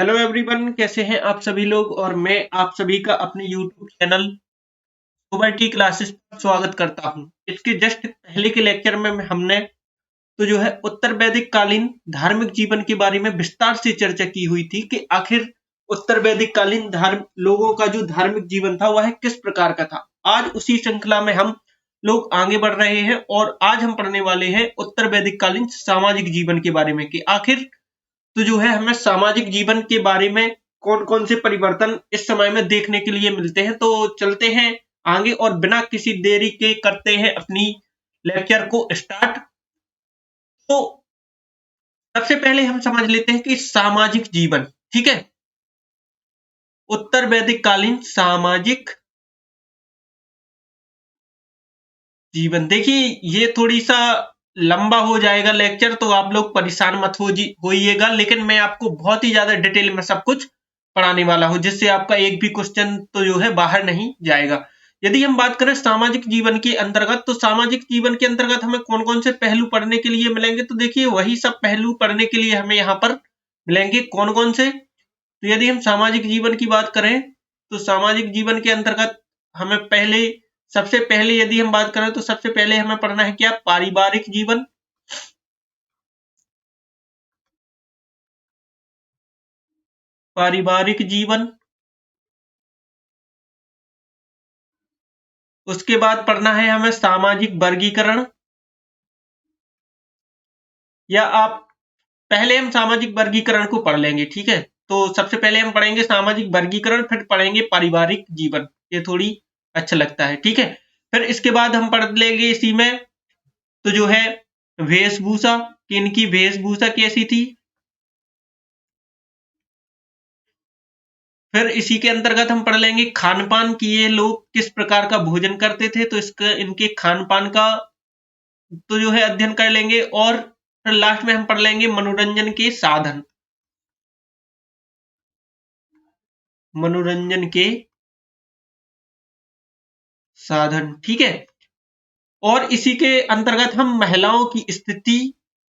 Hello everyone, कैसे हैं आप सभी लोग। और मैं आप सभी का अपने यूट्यूब चैनल सोबर्टी क्लासेस पर स्वागत करता हूं। इसके जस्ट पहले के लेक्चर में हमने तो जो है उत्तर वैदिक कालीन धार्मिक जीवन के बारे में विस्तार से चर्चा की हुई थी कि आखिर उत्तर वैदिक कालीन लोगों का जो धार्मिक जीवन था वह किस प्रकार का था। आज उसी श्रृंखला में हम लोग आगे बढ़ रहे हैं और आज हम पढ़ने वाले हैं उत्तर वैदिक कालीन सामाजिक जीवन के बारे में कि आखिर तो जो है हमें सामाजिक जीवन के बारे में कौन कौन से परिवर्तन इस समय में देखने के लिए मिलते हैं। तो चलते हैं आगे और बिना किसी देरी के करते हैं अपनी लेक्चर को स्टार्ट। तो सबसे पहले हम समझ लेते हैं कि सामाजिक जीवन, ठीक है, उत्तर वैदिक कालीन सामाजिक जीवन। देखिए ये थोड़ी सा लंबा हो जाएगा लेक्चर, तो आप लोग परेशान मत होइएगा, लेकिन मैं आपको बहुत ही ज्यादा डिटेल में सब कुछ पढ़ाने वाला हूं जिससे आपका एक भी क्वेश्चन तो जो है बाहर नहीं जाएगा। यदि हम बात करें सामाजिक जीवन के अंतर्गत, तो सामाजिक जीवन के अंतर्गत हमें कौन कौन से पहलू पढ़ने के लिए मिलेंगे, तो देखिए वही सब पहलू पढ़ने के लिए हमें यहाँ पर मिलेंगे। कौन कौन से, तो यदि हम सामाजिक जीवन की बात करें तो सामाजिक जीवन के अंतर्गत हमें सबसे पहले यदि हम बात करें तो सबसे पहले हमें पढ़ना है क्या, पारिवारिक जीवन। पारिवारिक जीवन, उसके बाद पढ़ना है हमें सामाजिक वर्गीकरण, या आप पहले हम सामाजिक वर्गीकरण को पढ़ लेंगे, ठीक है। तो सबसे पहले हम पढ़ेंगे सामाजिक वर्गीकरण, फिर पढ़ेंगे पारिवारिक जीवन, ये थोड़ी अच्छा लगता है, ठीक है। फिर इसके बाद हम पढ़ लेंगे इसी में तो जो है वेशभूषा, कि इनकी वेशभूषा कैसी थी। फिर इसी के अंतर्गत हम पढ़ लेंगे खान पान, की ये लोग किस प्रकार का भोजन करते थे, तो इसका इनके खान पान का तो जो है अध्ययन कर लेंगे। और फिर लास्ट में हम पढ़ लेंगे मनोरंजन के साधन, मनोरंजन के साधन, ठीक है। और इसी के अंतर्गत हम महिलाओं की स्थिति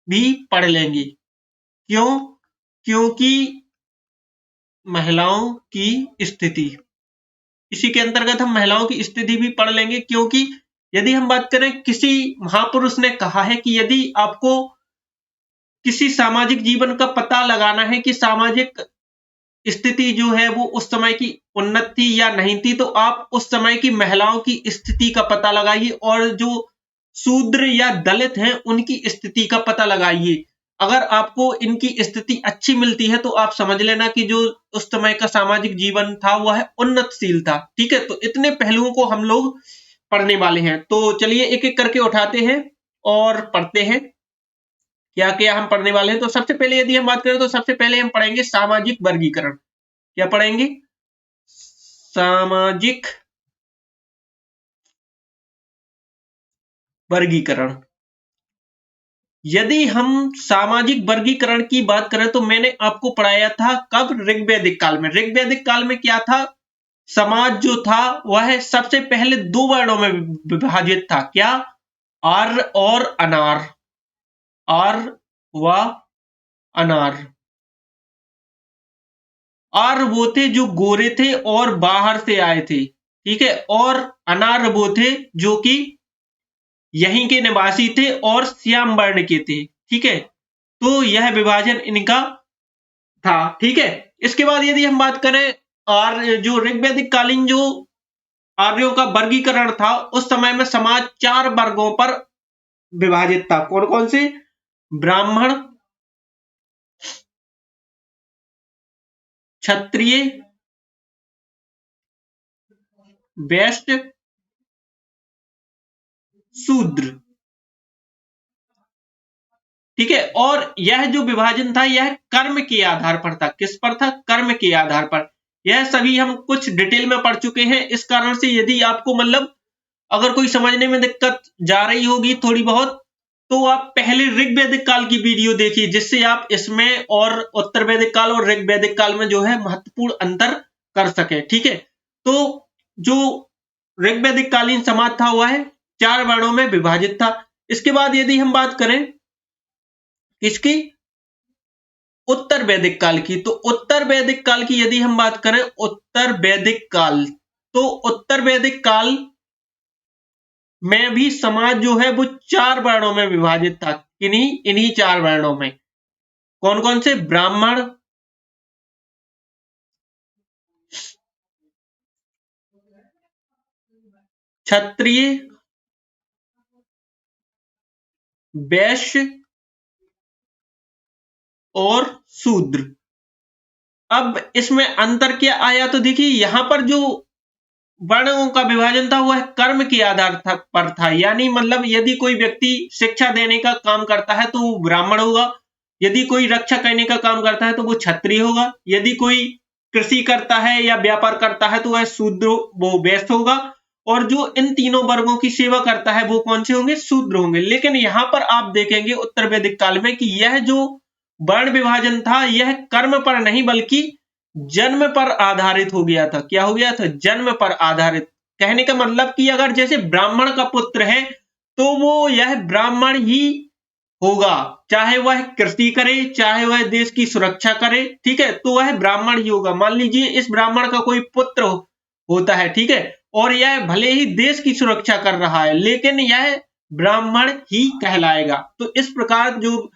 भी पढ़ लेंगे। क्यों? क्योंकि महिलाओं की स्थिति, इसी के अंतर्गत हम महिलाओं की स्थिति भी पढ़ लेंगे, क्योंकि यदि हम बात करें, किसी महापुरुष ने कहा है कि यदि आपको किसी सामाजिक जीवन का पता लगाना है कि सामाजिक स्थिति जो है वो उस समय की उन्नत थी या नहीं थी, तो आप उस समय की महिलाओं की स्थिति का पता लगाइए और जो शूद्र या दलित हैं उनकी स्थिति का पता लगाइए। अगर आपको इनकी स्थिति अच्छी मिलती है तो आप समझ लेना कि जो उस समय का सामाजिक जीवन था वह उन्नतशील था, ठीक है। तो इतने पहलुओं को हम लोग पढ़ने वाले हैं। तो चलिए एक एक करके उठाते हैं और पढ़ते हैं क्या क्या हम पढ़ने वाले हैं। तो सबसे पहले यदि हम बात करें तो सबसे पहले हम पढ़ेंगे सामाजिक वर्गीकरण। क्या पढ़ेंगे? सामाजिक वर्गीकरण। यदि हम सामाजिक वर्गीकरण की बात करें तो मैंने आपको पढ़ाया था कब, ऋग्वैदिक काल में। ऋग्वैदिक काल में क्या था, समाज जो था वह सबसे पहले दो वर्णों में विभाजित था। क्या? आर्य और अनार्य, आर्य व अनार्य। आर्य वो थे जो गोरे थे और बाहर से आए थे, ठीक है। और अनार्य वो थे जो कि यहीं के निवासी थे और श्याम वर्ण के थे, ठीक है। तो यह विभाजन इनका था, ठीक है। इसके बाद यदि हम बात करें आर्य, जो ऋग्वैदिक कालीन जो आर्यों का वर्गीकरण था, उस समय में समाज चार वर्गों पर विभाजित था। कौन कौन से? ब्राह्मण, क्षत्रिय, वैश्य, शूद्र, ठीक है। और यह जो विभाजन था यह कर्म के आधार पर था। किस पर था? कर्म के आधार पर। यह सभी हम कुछ डिटेल में पढ़ चुके हैं, इस कारण से यदि आपको मतलब अगर कोई समझने में दिक्कत जा रही होगी थोड़ी बहुत, तो आप पहले ऋग्वैदिक काल की वीडियो देखिए, जिससे आप इसमें और उत्तर वैदिक काल और ऋग्वैदिक काल में जो है महत्वपूर्ण अंतर कर सके, ठीक है। तो जो ऋग्वैदिक कालीन समाज था वह चार वर्णों में विभाजित था। इसके बाद यदि हम बात करें इसकी उत्तर वैदिक काल की। तो उत्तर वैदिक काल की यदि हम बात करें, उत्तर वैदिक काल, तो उत्तर वैदिक काल में भी समाज जो है वो 4 वर्णों में विभाजित था। इन्हीं 4 वर्णों में। कौन कौन से? ब्राह्मण, क्षत्रिय, वैश्य और शूद्र। अब इसमें अंतर क्या आया? तो देखिए यहां पर जो वर्णों का विभाजन था वह कर्म के आधार पर था। यानी मतलब यदि कोई व्यक्ति शिक्षा देने का काम करता है तो वो ब्राह्मण होगा, यदि कोई रक्षा करने का काम करता है तो वो क्षत्रिय होगा, यदि कोई कृषि करता है या व्यापार करता है तो वह शूद्र, वो वैश्य होगा, और जो इन तीनों वर्गों की सेवा करता है वो कौन से होंगे? शूद्र होंगे। लेकिन यहां पर आप देखेंगे उत्तर वैदिक काल में कि यह जो वर्ण विभाजन था यह कर्म पर नहीं बल्कि जन्म पर आधारित हो गया था। क्या हो गया था? जन्म पर आधारित। कहने का मतलब कि अगर जैसे ब्राह्मण का पुत्र है तो वो यह ब्राह्मण ही होगा, चाहे वह कृषि करे, चाहे वह देश की सुरक्षा करे, ठीक है, तो वह ब्राह्मण ही होगा। मान लीजिए इस ब्राह्मण का कोई पुत्र होता है, ठीक है, और यह भले ही देश की सुरक्षा कर रहा है लेकिन यह ब्राह्मण ही कहलाएगा। तो इस प्रकार जो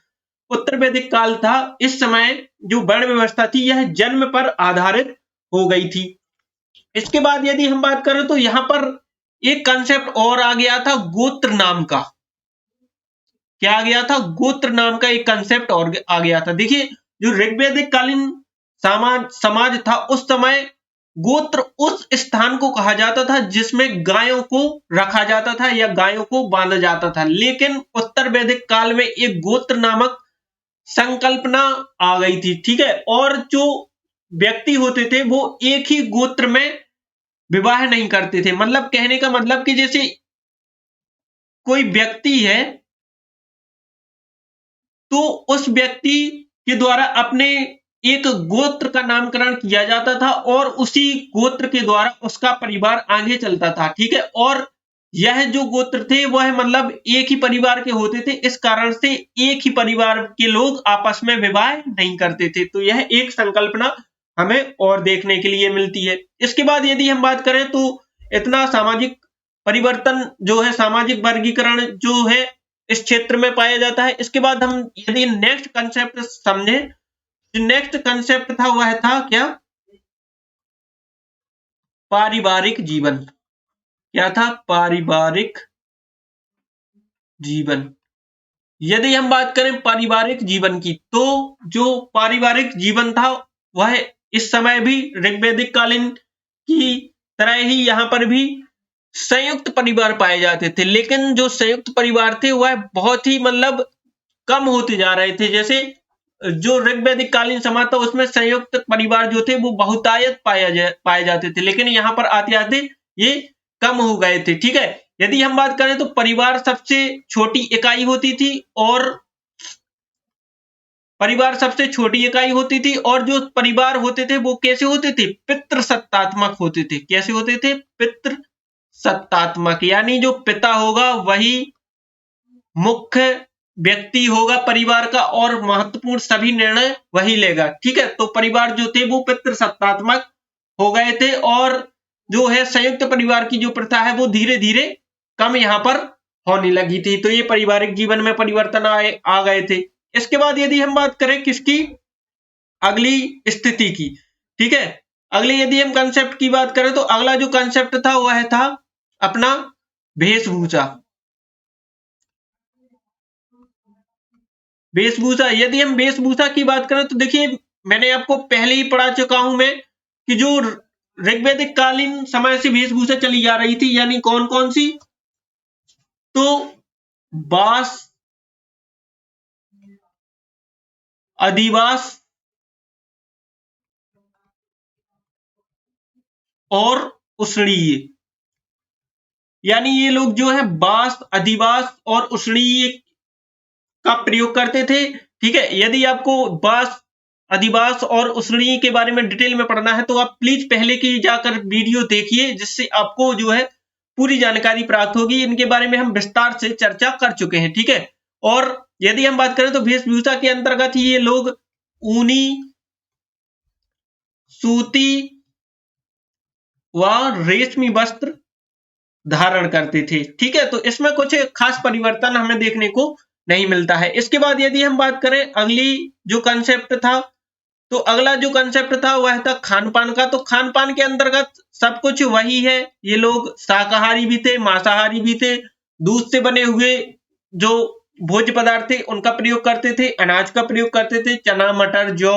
उत्तर वैदिक काल था, इस समय जो वर्ण व्यवस्था थी यह जन्म पर आधारित हो गई थी। इसके बाद यदि हम बात करें तो यहां पर एक कंसेप्ट और आ गया था, गोत्र नाम का। क्या आ गया था? गोत्र नाम का एक कंसेप्ट और आ गया था। देखिए जो ऋग्वैदिक कालीन समाज था उस समय गोत्र उस स्थान को कहा जाता था जिसमें गायों को रखा जाता था या गायों को बांधा जाता था। लेकिन उत्तर वैदिक काल में एक गोत्र नामक संकल्पना आ गई थी, ठीक है, और जो व्यक्ति होते थे वो एक ही गोत्र में विवाह नहीं करते थे। मतलब कहने का मतलब कि जैसे कोई व्यक्ति है तो उस व्यक्ति के द्वारा अपने एक गोत्र का नामकरण किया जाता था और उसी गोत्र के द्वारा उसका परिवार आगे चलता था, ठीक है, और यह जो गोत्र थे वह मतलब एक ही परिवार के होते थे। इस कारण से एक ही परिवार के लोग आपस में विवाह नहीं करते थे। तो यह एक संकल्पना हमें और देखने के लिए मिलती है। इसके बाद यदि हम बात करें तो इतना सामाजिक परिवर्तन जो है, सामाजिक वर्गीकरण जो है इस क्षेत्र में पाया जाता है। इसके बाद हम यदि नेक्स्ट कंसेप्ट समझे, नेक्स्ट कंसेप्ट था वह था क्या? पारिवारिक जीवन। क्या था? पारिवारिक जीवन। यदि हम बात करें पारिवारिक जीवन की तो जो पारिवारिक जीवन था वह इस समय भी ऋग्वैदिक कालीन की तरह ही यहां पर भी संयुक्त परिवार पाए जाते थे। लेकिन जो संयुक्त परिवार थे वह बहुत ही मतलब कम होते जा रहे थे। जैसे जो ऋग्वैदिक कालीन समाज था उसमें संयुक्त परिवार जो थे वो बहुतायत पाए जाते थे, लेकिन यहाँ पर आते आते ये कम हो गए थे, ठीक है। यदि हम बात करें तो परिवार सबसे छोटी इकाई होती थी और जो परिवार होते थे वो कैसे होते थे? पितृसत्तात्मक होते थे। कैसे होते थे? पितृसत्तात्मक, यानी जो पिता होगा वही मुख्य व्यक्ति होगा परिवार का और महत्वपूर्ण सभी निर्णय वही लेगा, ठीक है। तो परिवार जो थे वो पितृसत्तात्मक हो गए थे और जो है संयुक्त परिवार की जो प्रथा है वो धीरे धीरे कम यहाँ पर होने लगी थी। तो ये पारिवारिक जीवन में परिवर्तन आ गए थे। इसके बाद यदि हम बात करें किसकी? अगली स्थिति की, ठीक है। अगले यदि हम कंसेप्ट की बात करें तो अगला जो कंसेप्ट था वह था अपना वेशभूषा। वेशभूषा, यदि हम वेशभूषा की बात करें तो देखिए मैंने आपको पहले ही पढ़ा चुका हूं मैं कि जो ऋग्वैदिक कालीन समय से वेशभूषा चली जा रही थी, यानी कौन कौन सी? तो बास, अधिवास और उष्णीय, यानी ये लोग जो है बास, अधिवास और उष्णीय का प्रयोग करते थे, ठीक है। यदि आपको बास, अधिवास और उष्णीय के बारे में डिटेल में पढ़ना है तो आप प्लीज पहले की जाकर वीडियो देखिए, जिससे आपको जो है पूरी जानकारी प्राप्त होगी। इनके बारे में हम विस्तार से चर्चा कर चुके हैं, ठीक है। और यदि हम बात करें तो वेशभूषा के अंतर्गत ही ये लोग ऊनी, सूती व रेशमी वस्त्र धारण करते थे। ठीक है, तो इसमें कुछ खास परिवर्तन हमें देखने को नहीं मिलता है। इसके बाद यदि हम बात करें अगली जो कंसेप्ट था, तो अगला जो कंसेप्ट था वह था खान पान का। तो खान पान के अंतर्गत सब कुछ वही है। ये लोग शाकाहारी भी थे, मांसाहारी भी थे, दूध से बने हुए जो भोज्य पदार्थ थे उनका प्रयोग करते थे, अनाज का प्रयोग करते थे, चना मटर जौ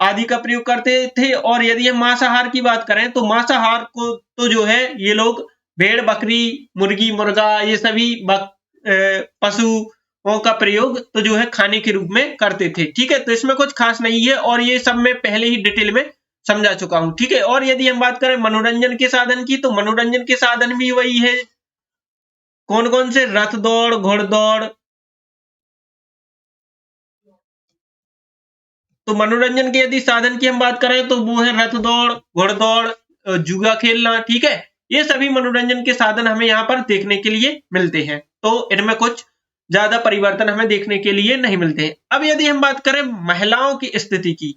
आदि का प्रयोग करते थे। और यदि हम मांसाहार की बात करें तो मांसाहार को तो जो है ये लोग भेड़ बकरी मुर्गी मुर्गा ये सभी पशुओं का प्रयोग तो जो है खाने के रूप में करते थे। ठीक है, तो इसमें कुछ खास नहीं है और ये सब मैं पहले ही डिटेल में समझा चुका हूं। ठीक है, और यदि हम बात करें मनोरंजन के साधन की, तो मनोरंजन के साधन भी वही है। कौन कौन से? रथ दौड़, घोड़दौड़। तो मनोरंजन के यदि साधन की हम बात करें तो वो है रथ दौड़, घोड़दौड़, जुआ खेलना। ठीक है, ये सभी मनोरंजन के साधन हमें यहाँ पर देखने के लिए मिलते हैं। तो इनमें कुछ ज्यादा परिवर्तन हमें देखने के लिए नहीं मिलते हैं। अब यदि हम बात करें महिलाओं की स्थिति की,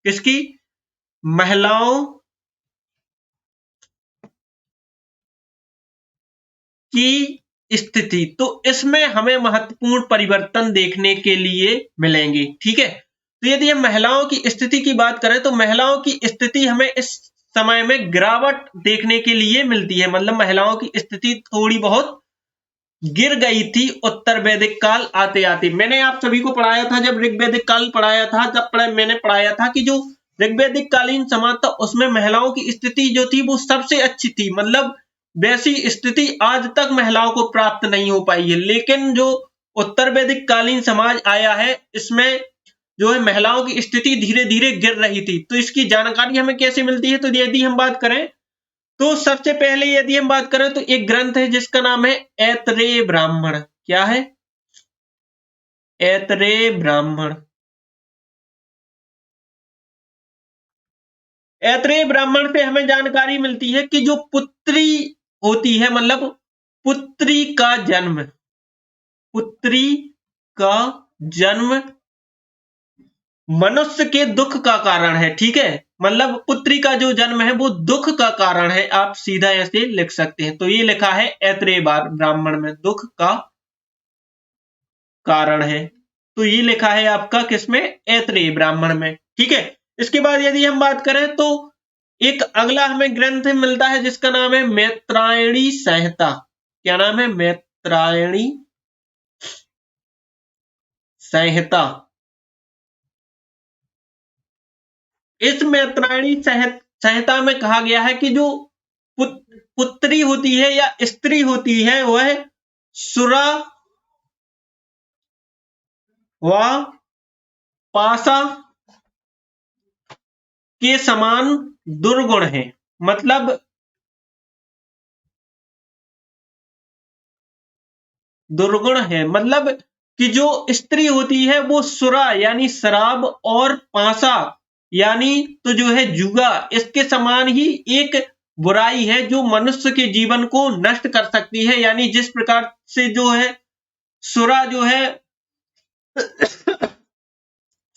किसकी? महिलाओं की स्थिति, तो इसमें हमें महत्वपूर्ण परिवर्तन देखने के लिए मिलेंगे। ठीक है, तो यदि हम महिलाओं की स्थिति की बात करें तो महिलाओं की स्थिति हमें इस समय में गिरावट देखने के लिए मिलती है। मतलब महिलाओं की स्थिति थोड़ी बहुत गिर गई थी उत्तर वैदिक काल आते आते। मैंने आप सभी को पढ़ाया था, जब ऋग्वैदिक काल पढ़ाया था, जब मैंने पढ़ाया था कि जो ऋग्वैदिक कालीन समाज था उसमें महिलाओं की स्थिति जो थी वो सबसे अच्छी थी। मतलब वैसी स्थिति आज तक महिलाओं को प्राप्त नहीं हो पाई है। लेकिन जो उत्तर वैदिक कालीन समाज आया है इसमें जो है महिलाओं की स्थिति धीरे धीरे गिर रही थी। तो इसकी जानकारी हमें कैसे मिलती है? तो यदि हम बात करें तो सबसे पहले यदि हम बात करें तो एक ग्रंथ है जिसका नाम है ऐतरेय ब्राह्मण। क्या है? ऐतरेय ब्राह्मण। ऐतरेय ब्राह्मण से हमें जानकारी मिलती है कि जो पुत्री होती है, मतलब पुत्री का जन्म, पुत्री का जन्म मनुष्य के दुख का कारण है। ठीक है, मतलब पुत्री का जो जन्म है वो दुख का कारण है, आप सीधा ऐसे लिख सकते हैं। तो ये लिखा है ऐतरेय ब्राह्मण में, दुख का कारण है। तो ये लिखा है आपका किसमें? ऐतरेय ब्राह्मण में। ठीक है, इसके बाद यदि हम बात करें तो एक अगला हमें ग्रंथ मिलता है जिसका नाम है मैत्रायणी संहिता। क्या नाम है? मैत्रायणी संहिता। इस मैत्रायणी संहिता में कहा गया है कि जो पुत्री होती है या स्त्री होती है वह सुरा व पासा के समान दुर्गुण है। मतलब दुर्गुण है, मतलब कि जो स्त्री होती है वो सुरा यानी शराब और पासा यानी तो जो है जुआ, इसके समान ही एक बुराई है जो मनुष्य के जीवन को नष्ट कर सकती है। यानी जिस प्रकार से जो है सुरा जो है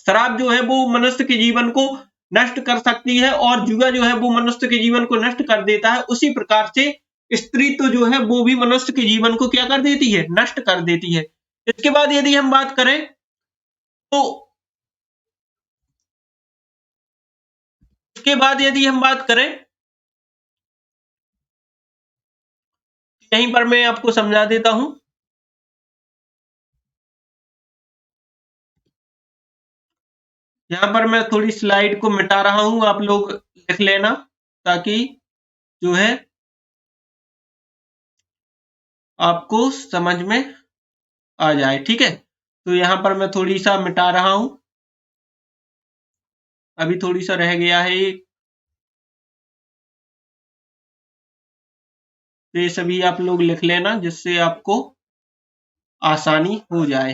शराब जो है वो मनुष्य के जीवन को नष्ट कर सकती है और जुआ जो है वो मनुष्य के जीवन को नष्ट कर देता है, उसी प्रकार से स्त्री तो जो है वो भी मनुष्य के जीवन को क्या कर देती है? नष्ट कर देती है। इसके बाद यदि हम बात करें तो इसके बाद यदि हम बात करें यहीं पर मैं आपको समझा देता हूं। यहां पर मैं थोड़ी स्लाइड को मिटा रहा हूं, आप लोग लिख लेना ताकि जो है आपको समझ में आ जाए। ठीक है, तो यहां पर मैं थोड़ी सा मिटा रहा हूं, अभी थोड़ी सा रह गया है तो ये सभी आप लोग लिख लेना जिससे आपको आसानी हो जाए।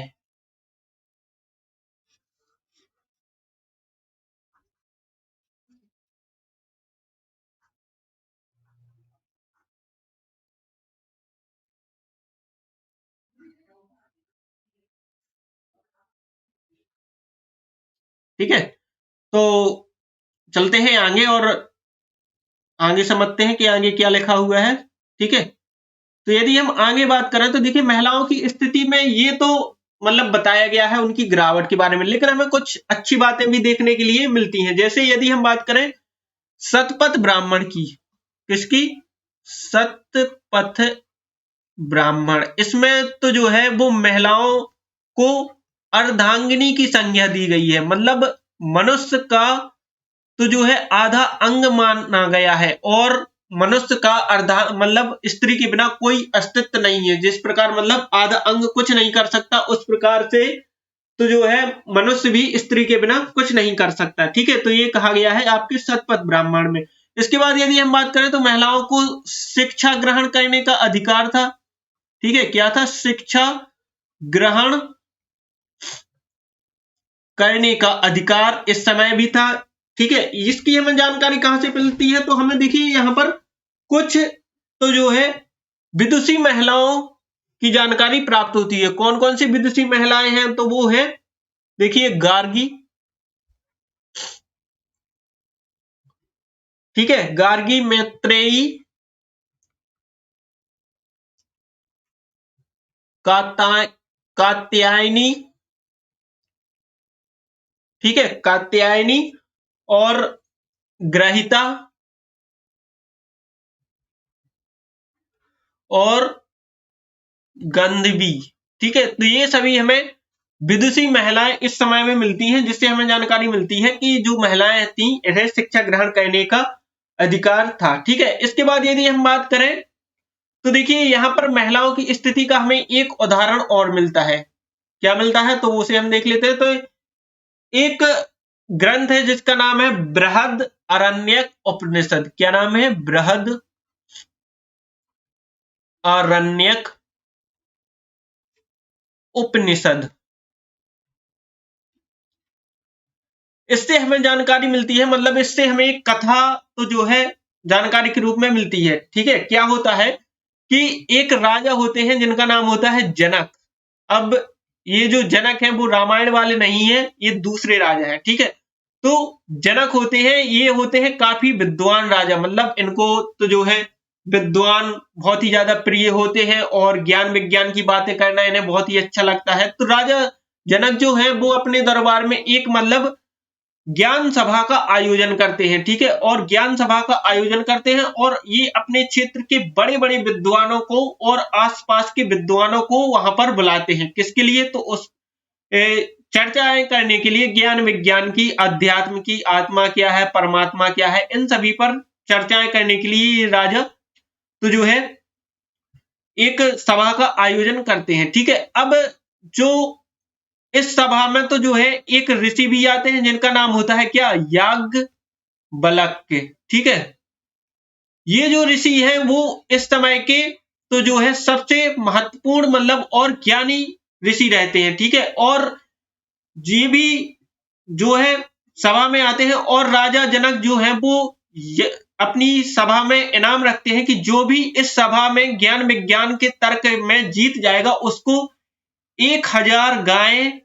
ठीक है, तो चलते हैं आगे और आगे समझते हैं कि आगे क्या लिखा हुआ है। ठीक है, तो यदि हम आगे बात करें तो देखिए महिलाओं की स्थिति में ये तो मतलब बताया गया है उनकी गिरावट के बारे में, लेकिन हमें कुछ अच्छी बातें भी देखने के लिए मिलती हैं। जैसे यदि हम बात करें शतपथ ब्राह्मण की, किसकी? शतपथ ब्राह्मण। इसमें तो जो है वो महिलाओं को अर्धांगिनी की संज्ञा दी गई है, मतलब मनुष्य का तो जो है आधा अंग माना गया है और मनुष्य का अर्धा मतलब स्त्री के बिना कोई अस्तित्व नहीं है। जिस प्रकार मतलब आधा अंग कुछ नहीं कर सकता, उस प्रकार से तो जो है मनुष्य भी स्त्री के बिना कुछ नहीं कर सकता। ठीक है, तो ये कहा गया है आपके शतपथ ब्राह्मण में। इसके बाद यदि हम बात करें तो महिलाओं को शिक्षा ग्रहण करने का अधिकार था। ठीक है, क्या था? शिक्षा ग्रहण करने का अधिकार इस समय भी था। ठीक है, इसकी हमें जानकारी कहां से मिलती है? तो हमें देखिए यहां पर कुछ तो जो है विदुषी महिलाओं की जानकारी प्राप्त होती है। कौन कौन सी विदुषी महिलाएं हैं? तो वो है देखिए गार्गी। ठीक है, गार्गी, मैत्रेयी, कात्यायनी। ठीक है, कात्यायनी और ग्रहिता और गंधवी। ठीक है, तो ये सभी हमें विदुषी महिलाएं इस समय में मिलती हैं, जिससे हमें जानकारी मिलती है कि जो महिलाएं थी इन्हें शिक्षा ग्रहण करने का अधिकार था। ठीक है, इसके बाद यदि हम बात करें तो देखिए यहां पर महिलाओं की स्थिति का हमें एक उदाहरण और मिलता है। क्या मिलता है? तो उसे हम देख लेते हैं। तो एक ग्रंथ है जिसका नाम है बृहद अरण्यक उपनिषद। क्या नाम है? बृहद अरण्यक उपनिषद। इससे हमें जानकारी मिलती है, मतलब इससे हमें एक कथा तो जो है जानकारी के रूप में मिलती है। ठीक है, क्या होता है कि एक राजा होते हैं जिनका नाम होता है जनक। अब ये जो जनक है वो रामायण वाले नहीं है, ये दूसरे राजा है। ठीक है, तो जनक होते हैं, ये होते हैं काफी विद्वान राजा, मतलब इनको तो जो है विद्वान बहुत ही ज्यादा प्रिय होते हैं और ज्ञान विज्ञान की बातें करना इन्हें बहुत ही अच्छा लगता है। तो राजा जनक जो है वो अपने दरबार में एक मतलब ज्ञान सभा का आयोजन करते हैं। ठीक है, और ज्ञान सभा का आयोजन करते हैं और ये अपने क्षेत्र के बड़े बड़े विद्वानों को और आसपास के विद्वानों को वहां पर बुलाते हैं। किसके लिए? तो उस चर्चाएं करने के लिए, ज्ञान विज्ञान की, अध्यात्म की, आत्मा क्या है, परमात्मा क्या है, इन सभी पर चर्चाएं करने के लिए राजा तो जो है एक सभा का आयोजन करते हैं। ठीक है, अब जो इस सभा में तो जो है एक ऋषि भी आते हैं जिनका नाम होता है क्या? याज्ञवल्क्य। ठीक है, ये जो ऋषि हैं वो इस समय के तो जो है सबसे महत्वपूर्ण मतलब और ज्ञानी ऋषि रहते हैं। ठीक है, और ये भी जो है सभा में आते हैं और राजा जनक जो है वो अपनी सभा में इनाम रखते हैं कि जो भी इस सभा में ज्ञान विज्ञान के तर्क में जीत जाएगा उसको 1000 गायें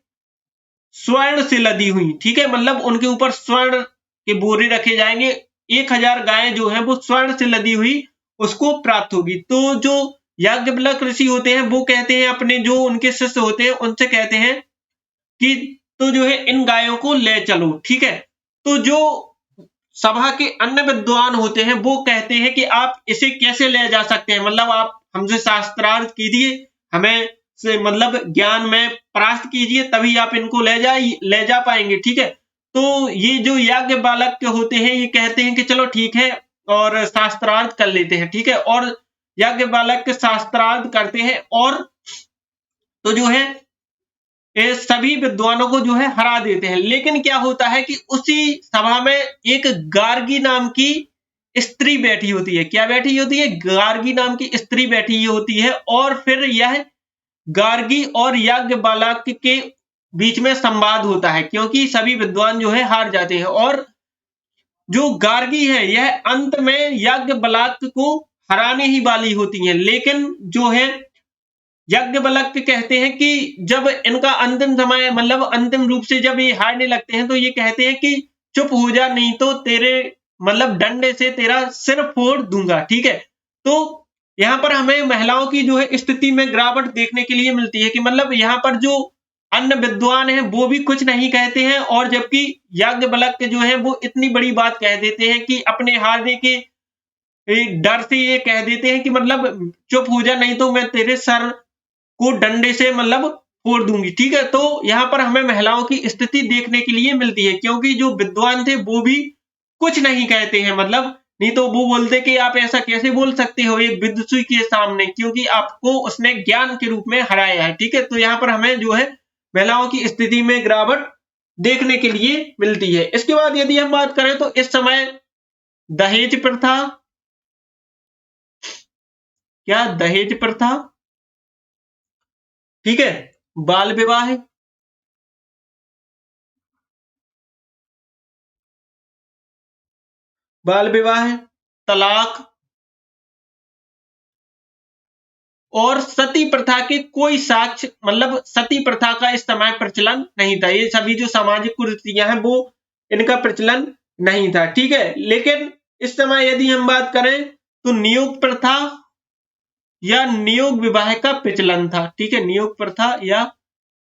स्वर्ण से लदी हुई। ठीक है, मतलब उनके ऊपर स्वर्ण के बोरे रखे जाएंगे, 1000 गायें जो है वो स्वर्ण से लदी हुई उसको प्राप्त होगी। तो जो याज्ञवल्क्य ऋषि होते हैं वो कहते हैं अपने जो उनके शिष्य होते हैं उनसे कहते हैं कि तो जो है इन गायों को ले चलो। ठीक है, तो जो सभा के अन्य विद्वान होते हैं वो कहते हैं कि आप इसे कैसे ले जा सकते हैं, मतलब आप हमसे शास्त्रार्थ कीजिए, हमें से मतलब ज्ञान में परास्त कीजिए, तभी आप इनको ले जा पाएंगे। ठीक है, तो ये जो याज्ञवल्क्य होते हैं ये कहते हैं कि चलो ठीक है और शास्त्रार्थ कर लेते हैं। ठीक है, और याज्ञवल्क्य शास्त्रार्थ करते हैं और तो जो है ये सभी विद्वानों को जो है हरा देते हैं। लेकिन क्या होता है कि उसी सभा में एक गार्गी नाम की स्त्री बैठी होती है। क्या बैठी होती है? गार्गी नाम की स्त्री बैठी होती है और फिर यह गार्गी और याज्ञवल्क्य के बीच में संवाद होता है, क्योंकि सभी विद्वान जो है हार जाते हैं और जो गार्गी है यह अंत में याज्ञवल्क्य को हराने ही वाली होती है। लेकिन जो है याज्ञवल्क्य कहते हैं कि जब इनका अंतिम समय मतलब अंतिम रूप से जब ये हारने लगते हैं तो ये कहते हैं कि चुप हो जा, नहीं तो तेरे मतलब डंडे से तेरा सिर फोड़ दूंगा। ठीक है, तो यहाँ पर हमें महिलाओं की जो है स्थिति में गिरावट देखने के लिए मिलती है कि मतलब यहाँ पर जो अन्य विद्वान हैं वो भी कुछ नहीं कहते हैं, और जबकि याज्ञवल्क्य जो है वो इतनी बड़ी बात कह देते हैं कि अपने हारने के डर से ये कह देते हैं कि मतलब चुप हो जा, नहीं तो मैं तेरे सर को डंडे से मतलब फोड़ दूंगी। ठीक है, तो यहाँ पर हमें महिलाओं की स्थिति देखने के लिए मिलती है, क्योंकि जो विद्वान थे वो भी कुछ नहीं कहते हैं, मतलब नहीं तो वो बोलते कि आप ऐसा कैसे बोल सकते हो एक विदुषी के सामने, क्योंकि आपको उसने ज्ञान के रूप में हराया है। ठीक है, तो यहाँ पर हमें जो है महिलाओं की स्थिति में गिरावट देखने के लिए मिलती है। इसके बाद यदि हम बात करें तो इस समय दहेज प्रथा, क्या दहेज प्रथा, ठीक है, बाल विवाह, बाल विवाह, तलाक और सती प्रथा के कोई साक्ष्य मतलब सती प्रथा का इस समय प्रचलन नहीं था। ये सभी जो सामाजिक कुरीतियां हैं वो इनका प्रचलन नहीं था। ठीक है, लेकिन इस समय यदि हम बात करें तो नियोग प्रथा या नियोग विवाह का प्रचलन था। ठीक है, नियोग प्रथा या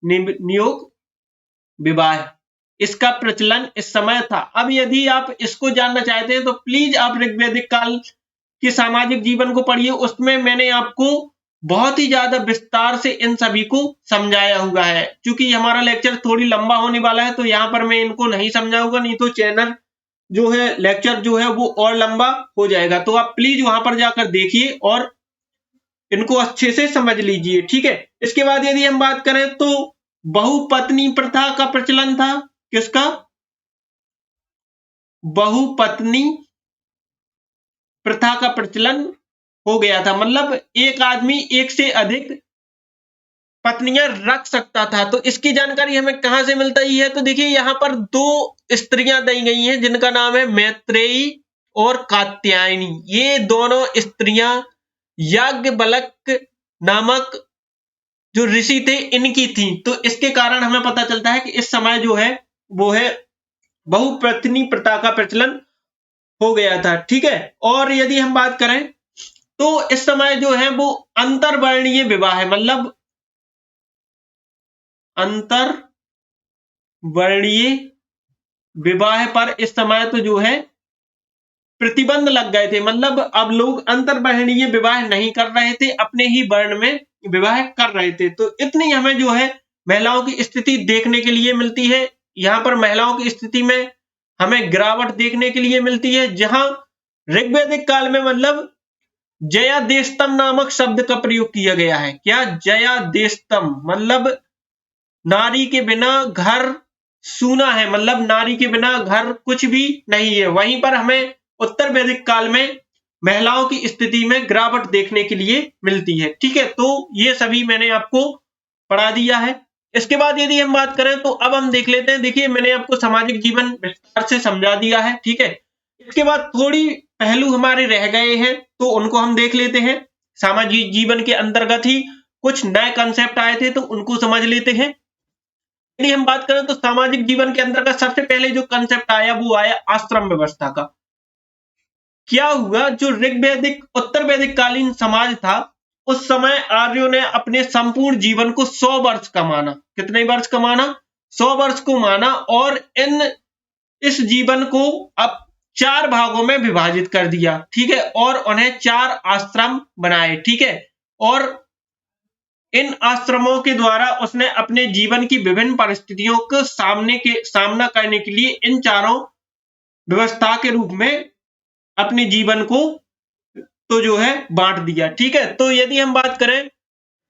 नियोग विवाह, इसका प्रचलन इस समय था। अब यदि आप इसको जानना चाहते हैं तो प्लीज आप ऋग्वैदिक काल के सामाजिक जीवन को पढ़िए, उसमें मैंने आपको बहुत ही ज्यादा विस्तार से इन सभी को समझाया हुआ है। क्योंकि हमारा लेक्चर थोड़ी लंबा होने वाला है तो यहाँ पर मैं इनको नहीं समझाऊंगा, नहीं तो चैनल जो है लेक्चर जो है वो और लंबा हो जाएगा। तो आप प्लीज वहां पर जाकर देखिए और इनको अच्छे से समझ लीजिए। ठीक है, इसके बाद यदि हम बात करें तो बहुपत्नी प्रथा का प्रचलन था। किसका? बहुपत्नी प्रथा का प्रचलन हो गया था, मतलब एक आदमी एक से अधिक पत्नियां रख सकता था। तो इसकी जानकारी हमें कहां से मिलता ही है, तो देखिए यहाँ पर दो स्त्रियां दी गई हैं जिनका नाम है मैत्रेयी और कात्यायनी। ये दोनों स्त्रियां याज्ञवल्क्य नामक जो ऋषि थे इनकी थी। तो इसके कारण हमें पता चलता है कि इस समय जो है वो है बहुपत्नी प्रथा का प्रचलन हो गया था। ठीक है, और यदि हम बात करें तो इस समय जो है वो अंतरवर्णीय विवाह है, मतलब अंतरवर्णीय विवाह पर इस समय तो जो है प्रतिबंध लग गए थे। मतलब अब लोग अंतरवर्णीय विवाह नहीं कर रहे थे, अपने ही वर्ण में विवाह कर रहे थे। तो इतनी हमें जो है महिलाओं की स्थिति देखने के लिए मिलती है। यहाँ पर महिलाओं की स्थिति में हमें गिरावट देखने के लिए मिलती है, जहां ऋग्वैदिक काल में मतलब जयादेशतम नामक शब्द का प्रयोग किया गया है। क्या? जयादेशतम, मतलब नारी के बिना घर सूना है, मतलब नारी के बिना घर कुछ भी नहीं है। वहीं पर हमें उत्तर वैदिक काल में महिलाओं की स्थिति में गिरावट देखने के लिए मिलती है। ठीक है, तो ये सभी मैंने आपको पढ़ा दिया है। इसके बाद यदि हम बात करें तो अब हम देख लेते हैं। देखिए मैंने आपको सामाजिक जीवन विस्तार से समझा दिया है। ठीक है, इसके बाद थोड़ी पहलू हमारे रह गए हैं तो उनको हम देख लेते हैं। सामाजिक जीवन के अंतर्गत ही कुछ नए कंसेप्ट आए थे तो उनको समझ लेते हैं। यदि हम बात करें तो सामाजिक जीवन के अंतर्गत सबसे पहले जो कंसेप्ट आया वो आया आश्रम व्यवस्था का। क्या हुआ, जो ऋग्वैदिक उत्तर वैदिक कालीन समाज था उस समय आर्यों ने अपने संपूर्ण जीवन को 100 वर्ष का माना। कितने वर्ष का माना? 100 वर्ष को माना, और इस जीवन को अब 4 भागों में विभाजित कर दिया। ठीक है, और उन्हें 4 आश्रम बनाए। ठीक है, और इन आश्रमों के द्वारा उसने अपने जीवन की विभिन्न परिस्थितियों को सामना करने के लिए इन चारों व्यवस्था के रूप में अपने जीवन को तो जो है बांट दिया। ठीक है, तो यदि हम बात करें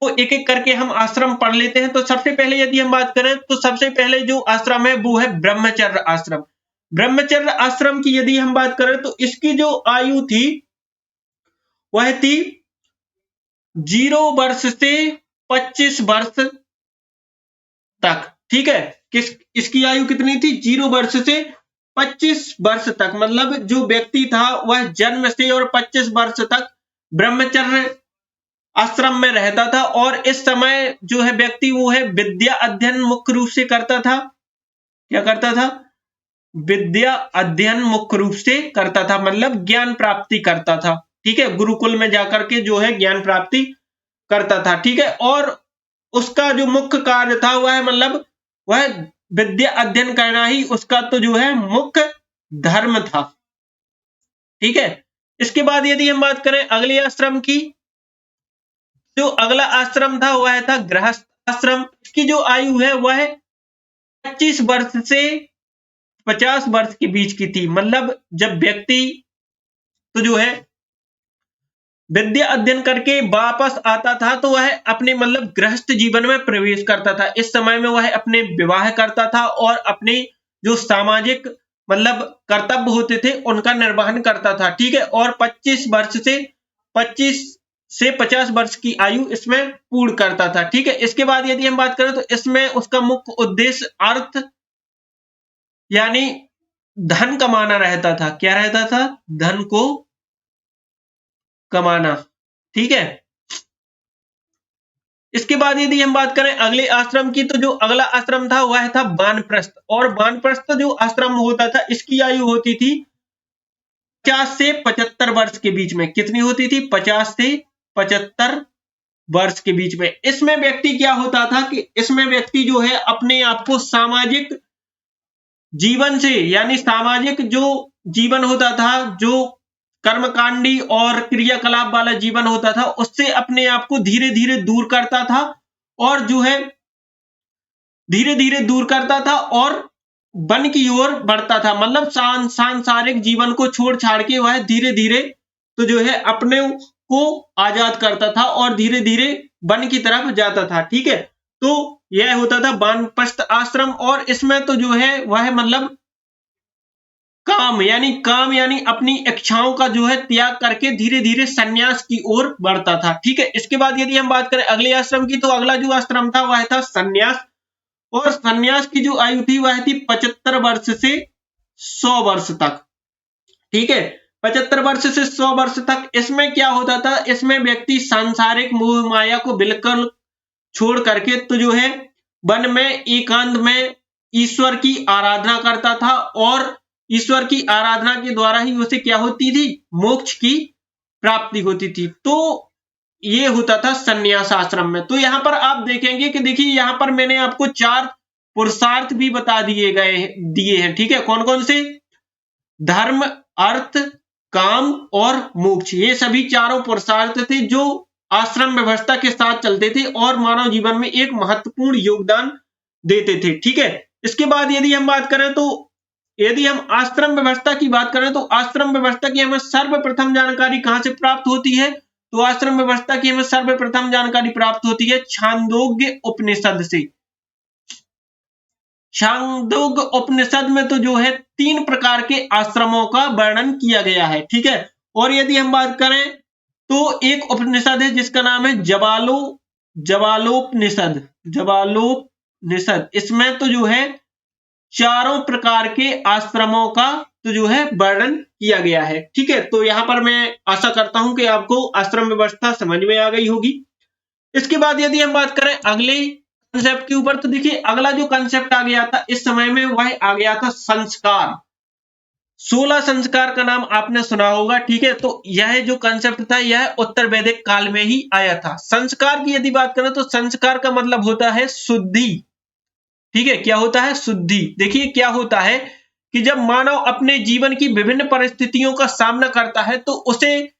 तो एक एक करके हम आश्रम पढ़ लेते हैं। तो सबसे पहले यदि हम बात करें तो सबसे पहले जो आश्रम है वो है ब्रह्मचर्य आश्रम। ब्रह्मचर्य आश्रम की यदि हम बात करें तो इसकी जो आयु थी वह थी 0 वर्ष से 25 वर्ष तक। ठीक है, इसकी आयु कितनी थी? 0 वर्ष से 25 वर्ष तक, मतलब जो व्यक्ति था वह जन्म से और 25 वर्ष तक ब्रह्मचर्य आश्रम में रहता था और इस समय जो है व्यक्ति वो है विद्या अध्ययन मुख्य रूप से करता था। क्या करता था? विद्या अध्ययन मुख्य रूप से करता था, मतलब ज्ञान प्राप्ति करता था। ठीक है, गुरुकुल में जाकर के जो है ज्ञान प्राप्ति करता था। ठीक है, और उसका जो मुख्य कार्य था वह मतलब वह विद्या अध्ययन करना ही उसका तो जो है मुख्य धर्म था। ठीक है, इसके बाद यदि हम बात करें अगले आश्रम की, जो अगला आश्रम था वह था गृहस्थ आश्रम। इसकी जो आयु है वह 25 वर्ष से 50 वर्ष के बीच की थी। मतलब जब व्यक्ति तो जो है विद्या अध्ययन करके वापस आता था तो वह अपने मतलब गृहस्थ जीवन में प्रवेश करता था। इस समय में वह अपने विवाह करता था और अपने जो सामाजिक मतलब कर्तव्य होते थे उनका निर्वहन करता था। ठीक है, और 25 से 50 वर्ष की आयु इसमें पूर्ण करता था। ठीक है, इसके बाद यदि हम बात करें तो इसमें उसका मुख्य उद्देश्य अर्थ यानी धन कमाना रहता था। क्या रहता था? धन को कमाना। ठीक है, इसके बाद यदि हम बात करें अगले आश्रम की, तो जो अगला आश्रम था वह था वानप्रस्थ। और वानप्रस्थ जो आश्रम होता था इसकी आयु होती थी 50 से 75 वर्ष के बीच में। कितनी होती थी? 50 से 75 वर्ष के बीच में। इसमें व्यक्ति क्या होता था कि इसमें व्यक्ति जो है अपने आप को सामाजिक जीवन से यानी सामाजिक जो जीवन होता था, जो कर्मकांडी और क्रियाकलाप वाला जीवन होता था, उससे अपने आप को धीरे धीरे दूर करता था और जो है धीरे धीरे दूर करता था और वन की ओर बढ़ता था। मतलब सांसारिक जीवन को छोड़ छाड़ के वह धीरे धीरे तो जो है अपने को आजाद करता था और धीरे धीरे वन की तरफ जाता था। ठीक है, तो यह होता था वानप्रस्थ आश्रम। और इसमें तो जो है वह मतलब काम यानी अपनी इच्छाओं का जो है त्याग करके धीरे धीरे सन्यास की ओर बढ़ता था। ठीक है, इसके बाद यदि हम बात करें अगले आश्रम की, तो अगला जो आश्रम था वह था सन्यास। और सन्यास की जो आयु थी वह थी 75 वर्ष से 100 वर्ष तक। ठीक है, 75 वर्ष से 100 वर्ष तक इसमें क्या होता था? इसमें व्यक्ति सांसारिक मोह माया को बिल्कुल छोड़ करके तो जो है वन में एकांत में ईश्वर की आराधना करता था और ईश्वर की आराधना के द्वारा ही उसे क्या होती थी? मोक्ष की प्राप्ति होती थी। तो ये होता था संन्यास आश्रम में। तो यहां पर आप देखेंगे कि देखिए यहां पर मैंने आपको 4 पुरुषार्थ भी बता दिए हैं। ठीक है, कौन कौन से? धर्म, अर्थ, काम और मोक्ष। ये सभी चारों पुरुषार्थ थे जो आश्रम व्यवस्था के साथ चलते थे और मानव जीवन में एक महत्वपूर्ण योगदान देते थे। ठीक है, इसके बाद यदि हम बात करें तो यदि हम आश्रम व्यवस्था की बात करें तो आश्रम व्यवस्था की हमें सर्वप्रथम जानकारी कहां से प्राप्त होती है? तो आश्रम व्यवस्था की हमें सर्वप्रथम जानकारी प्राप्त होती है छांदोग्य उपनिषद से। छांदोग्य उपनिषद में तो जो है 3 प्रकार के आश्रमों का वर्णन किया गया है। ठीक है, और यदि हम बात करें तो एक उपनिषद है जिसका नाम है जवालोपनिषद। इसमें तो जो है चारों प्रकार के आश्रमों का तो जो है वर्णन किया गया है। ठीक है, तो यहां पर मैं आशा करता हूं कि आपको आश्रम व्यवस्था समझ में आ गई होगी। इसके बाद यदि हम बात करें अगले कंसेप्ट के ऊपर, तो देखिए अगला जो कंसेप्ट आ गया था इस समय में वह आ गया था संस्कार। 16 संस्कार का नाम आपने सुना होगा। ठीक है, तो यह जो कंसेप्ट था यह उत्तर वैदिक काल में ही आया था। संस्कार की यदि बात करें तो संस्कार का मतलब होता है शुद्धि। ठीक है, क्या होता है? शुद्धि। देखिए क्या होता है कि जब मानव अपने जीवन की विभिन्न परिस्थितियों का सामना करता है तो उसे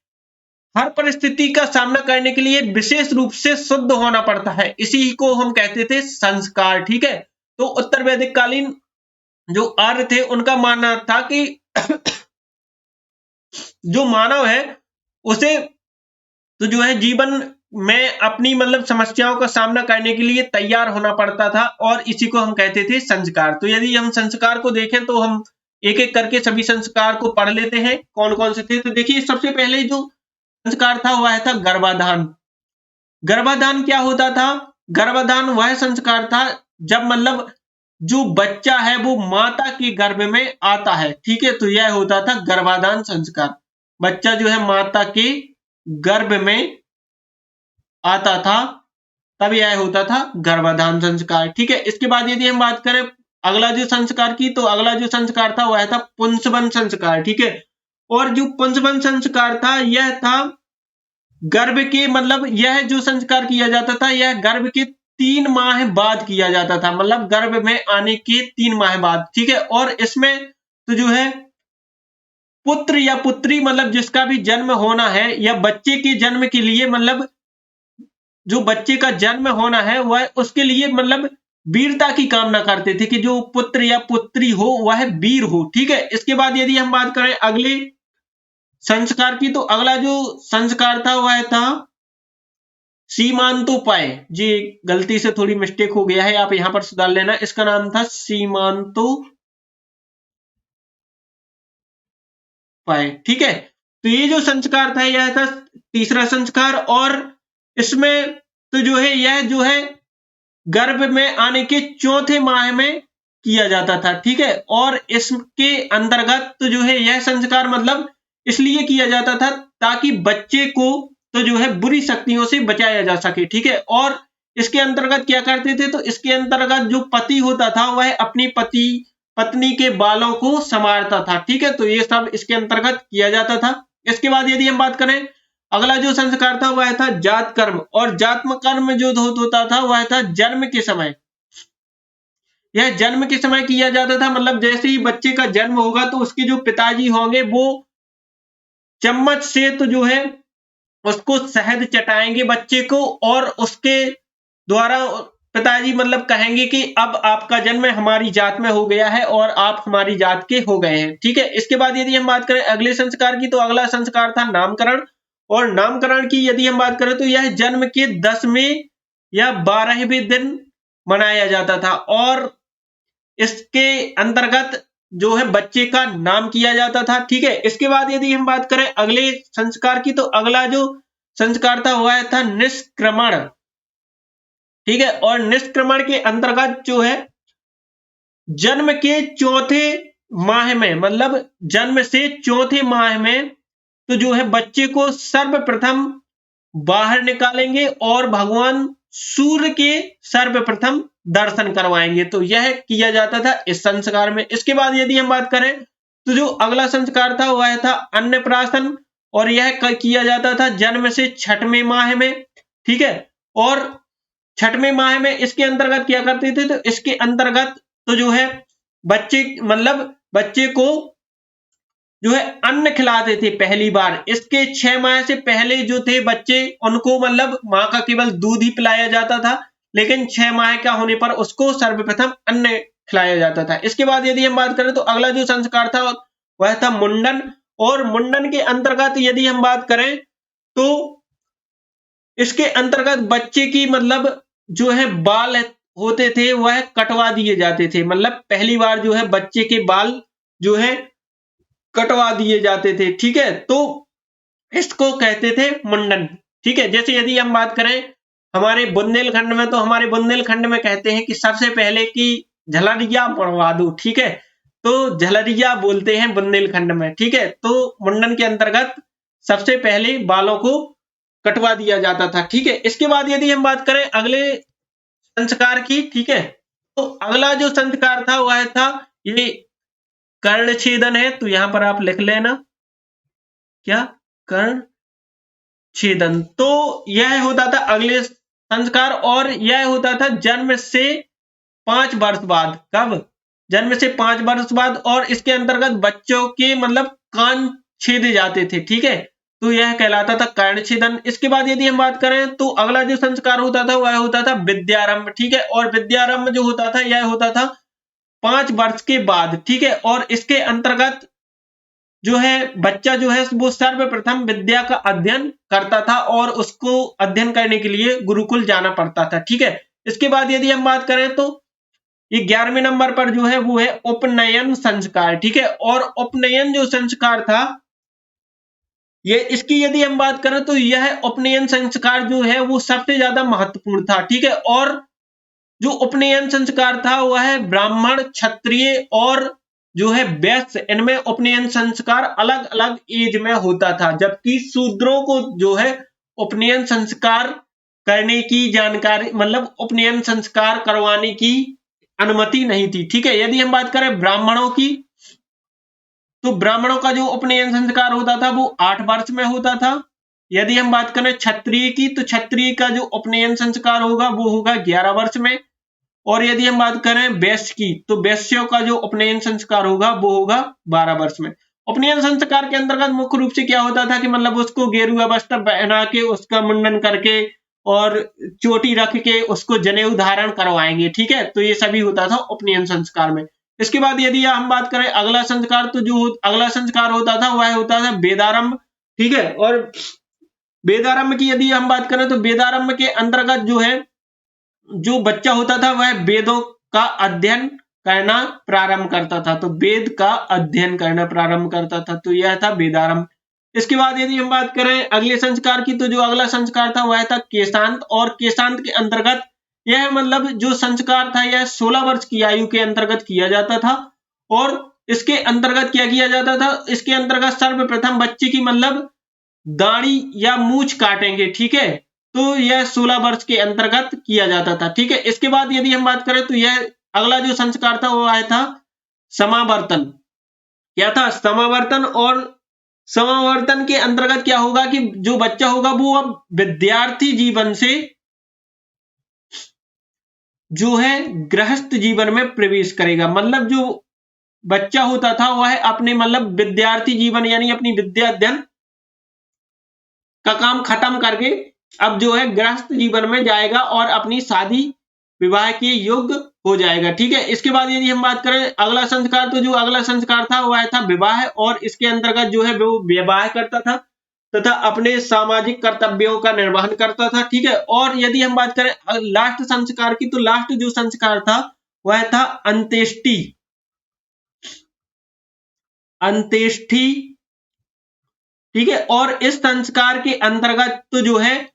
हर परिस्थिति का सामना करने के लिए विशेष रूप से शुद्ध होना पड़ता है। इसी को हम कहते थे संस्कार। ठीक है, तो उत्तर वैदिक कालीन जो आर्य थे उनका मानना था कि जो मानव है उसे तो जो है जीवन में अपनी मतलब समस्याओं का सामना करने के लिए तैयार होना पड़ता था और इसी को हम कहते थे संस्कार। तो यदि हम संस्कार को देखें तो हम एक एक करके सभी संस्कार को पढ़ लेते हैं कौन कौन से थे। तो देखिए सबसे पहले जो संस्कार था वह था गर्भाधान। गर्भाधान क्या होता था? गर्भाधान वह संस्कार था जब मतलब जो बच्चा है वो माता के गर्भ में आता है। ठीक है, तो यह होता था गर्भाधान संस्कार। बच्चा जो है माता के गर्भ में आता था तब यह होता था गर्भाधान संस्कार। ठीक है, इसके बाद यदि हम बात करें अगला जो संस्कार की, तो अगला जो संस्कार था वह था पुंसवन संस्कार। ठीक है, और जो पुंसवन संस्कार था यह था गर्भ के मतलब यह जो संस्कार किया जाता था यह गर्भ के 3 माह बाद किया जाता था, मतलब गर्भ में आने के 3 माह बाद। ठीक है, और इसमें तो जो है पुत्र या पुत्री मतलब जिसका भी जन्म होना है या बच्चे के जन्म के लिए मतलब जो बच्चे का जन्म होना है वह उसके लिए मतलब वीरता की कामना करते थे कि जो पुत्र या पुत्री हो वह वीर हो। ठीक है, इसके बाद यदि हम बात करें अगले संस्कार की, तो अगला जो संस्कार था वह था सीमांतोपाय। जी गलती से थोड़ी मिस्टेक हो गया है, आप यहां पर सुधार लेना। इसका नाम था सीमांतोपाय। ठीक है, तो ये जो संस्कार था यह था तीसरा संस्कार, और इसमें तो जो है यह जो है गर्भ में आने के 4थे माह में किया जाता था। ठीक है, और इसके अंतर्गत तो जो है यह संस्कार मतलब इसलिए किया जाता था ताकि बच्चे को तो जो है बुरी शक्तियों से बचाया जा सके। ठीक है, और इसके अंतर्गत क्या करते थे, तो इसके अंतर्गत जो पति होता था वह अपनी पत्नी के बालों को संवारता था। ठीक है, तो ये सब इसके अंतर्गत किया जाता था। इसके बाद यदि हम बात करें अगला जो संस्कार था वह था जात कर्म, और जात्म कर्म जो होता था वह था जन्म के समय। यह जन्म के समय किया जाता था, मतलब जैसे ही बच्चे का जन्म होगा तो उसके जो पिताजी होंगे वो चम्मच से तो जो है उसको शहद चटाएंगे बच्चे को, और उसके द्वारा पिताजी मतलब कहेंगे कि अब आपका जन्म हमारी जात में हो गया है और आप हमारी जात के हो गए हैं। ठीक है, इसके बाद यदि हम बात करें अगले संस्कार की, तो अगला संस्कार था नामकरण, और नामकरण की यदि हम बात करें तो यह जन्म के 10वें या 12वें दिन मनाया जाता था, और इसके अंतर्गत जो है बच्चे का नाम किया जाता था। ठीक है, इसके बाद यदि हम बात करें अगले संस्कार की, तो अगला जो संस्कार था वह था निष्क्रमण। ठीक है, और निष्क्रमण के अंतर्गत जो है जन्म के 4थे माह में मतलब जन्म से 4थे माह में तो जो है बच्चे को सर्वप्रथम बाहर निकालेंगे और भगवान सूर्य के सर्वप्रथम दर्शन करवाएंगे। तो यह किया जाता था इस संस्कार में। इसके बाद यदि हम बात करें तो जो अगला संस्कार था वह था अन्नप्राशन, और यह किया जाता था जन्म से 6वें माह में। ठीक है, और 6वें माह में इसके अंतर्गत क्या करते थे, तो इसके अंतर्गत तो जो है बच्चे मतलब बच्चे को जो है अन्न खिलाते थे पहली बार। इसके 6 माह से पहले जो थे बच्चे उनको मतलब माँ का केवल दूध ही पिलाया जाता था, लेकिन 6 माह का होने पर उसको सर्वप्रथम अन्न खिलाया जाता था। इसके बाद यदि हम बात करें तो अगला जो संस्कार था वह था मुंडन, और मुंडन के अंतर्गत यदि हम बात करें तो इसके अंतर्गत बच्चे की मतलब जो है बाल होते थे वह कटवा दिए जाते थे, मतलब पहली बार जो है बच्चे के बाल जो है कटवा दिए जाते थे। ठीक है, तो इसको कहते थे मुंडन। ठीक है, जैसे यदि हम बात करें हमारे बुंदेलखंड में, तो हमारे बुंदेलखंड में कहते हैं कि सबसे पहले की झलरिया पढ़वा दो। ठीक है, तो झलरिया बोलते हैं बुंदेलखंड में। ठीक है, तो मुंडन के अंतर्गत सबसे पहले बालों को कटवा दिया जाता था। ठीक है, इसके बाद यदि हम बात करें अगले संस्कार की, ठीक है, तो अगला जो संस्कार था वह था ये कर्ण छेदन है। तो यहां पर आप लिख लेना क्या, कर्ण छेदन। तो यह होता था अगले संस्कार, और यह होता था जन्म से 5 वर्ष बाद। कब? जन्म से 5 वर्ष बाद, और इसके अंतर्गत बच्चों के मतलब कान छेदे जाते थे। ठीक है, तो यह कहलाता था कर्ण छेदन। इसके बाद यदि हम बात करें तो अगला जो संस्कार होता था वह होता था विद्यारंभ। ठीक है, और विद्यारंभ जो होता था यह होता था 5 वर्ष के बाद। ठीक है, और इसके अंतर्गत जो है बच्चा जो है वो सर्वप्रथम विद्या का अध्ययन करता था, और उसको अध्ययन करने के लिए गुरुकुल जाना पड़ता था। ठीक है, इसके बाद यदि हम बात करें तो ये 11वें नंबर पर जो है वो है उपनयन संस्कार। ठीक है, और उपनयन जो संस्कार था ये इसकी यदि हम बात करें तो यह उपनयन संस्कार जो है वो सबसे ज्यादा महत्वपूर्ण था। ठीक है, और जो उपनयन संस्कार था वह ब्राह्मण, क्षत्रिय और जो है वैश्य, इनमें उपनयन संस्कार अलग अलग एज में होता था, जबकि शूद्रों को जो है उपनयन संस्कार करने की जानकारी, मतलब उपनयन संस्कार करवाने की अनुमति नहीं थी। ठीक है, यदि हम बात करें ब्राह्मणों की, तो ब्राह्मणों का जो उपनयन संस्कार होता था वो 8 वर्ष में होता था। यदि हम बात करें क्षत्रिय की, तो क्षत्रिय का जो उपनयन संस्कार होगा वो होगा 11 वर्ष में। और यदि हम बात करें वैश्य की, तो वैश्यों का जो उपनयन संस्कार होगा वो होगा 12 वर्ष में। उपनयन संस्कार के अंतर्गत मुख्य रूप से क्या होता था कि मतलब उसको गेरुआ वस्त्र पहना के, उसका मुंडन करके और चोटी रख के उसको जनेऊ धारण करवाएंगे। ठीक है, तो ये सभी होता था उपनयन संस्कार में। इसके बाद यदि हम बात करें अगला संस्कार, तो जो अगला संस्कार होता था वह होता था वेदारंभ। ठीक है, और वेदारंभ की यदि हम बात करें तो वेदारंभ के अंतर्गत जो है, जो बच्चा होता था वह वेदों का अध्ययन करना प्रारंभ करता था। तो वेद का अध्ययन करना प्रारंभ करता था, तो यह था वेदारंभ। इसके बाद यदि हम बात करें अगले संस्कार की, तो जो अगला संस्कार था वह था केशांत। और केशांत के अंतर्गत यह मतलब जो संस्कार था यह 16 वर्ष की आयु के अंतर्गत किया जाता था। और इसके अंतर्गत क्या किया जाता था, इसके अंतर्गत सर्वप्रथम बच्चे की मतलब दाढ़ी या मूछ काटेंगे। ठीक है, तो यह 16 वर्ष के अंतर्गत किया जाता था। ठीक है, इसके बाद यदि हम बात करें तो यह अगला जो संस्कार था वो आया था समावर्तन। क्या था? समावर्तन। और समावर्तन के अंतर्गत क्या होगा कि जो बच्चा होगा वो अब विद्यार्थी जीवन से जो है गृहस्थ जीवन में प्रवेश करेगा। मतलब जो बच्चा होता था वह अपने मतलब विद्यार्थी जीवन यानी अपनी विद्या अध्ययन का काम खत्म करके अब जो है गृहस्थ जीवन में जाएगा और अपनी शादी विवाह के योग्य हो जाएगा। ठीक है, इसके बाद यदि हम बात करें अगला संस्कार, तो जो अगला संस्कार था वह था विवाह। और इसके अंतर्गत जो है वो विवाह करता था तथा अपने सामाजिक कर्तव्यों का निर्वहन करता था। ठीक है, और यदि हम बात करें लास्ट संस्कार की, तो लास्ट जो संस्कार था वह था अंत्येष्टि। अंत्येष्टि। ठीक है, और इस संस्कार के अंतर्गत तो जो है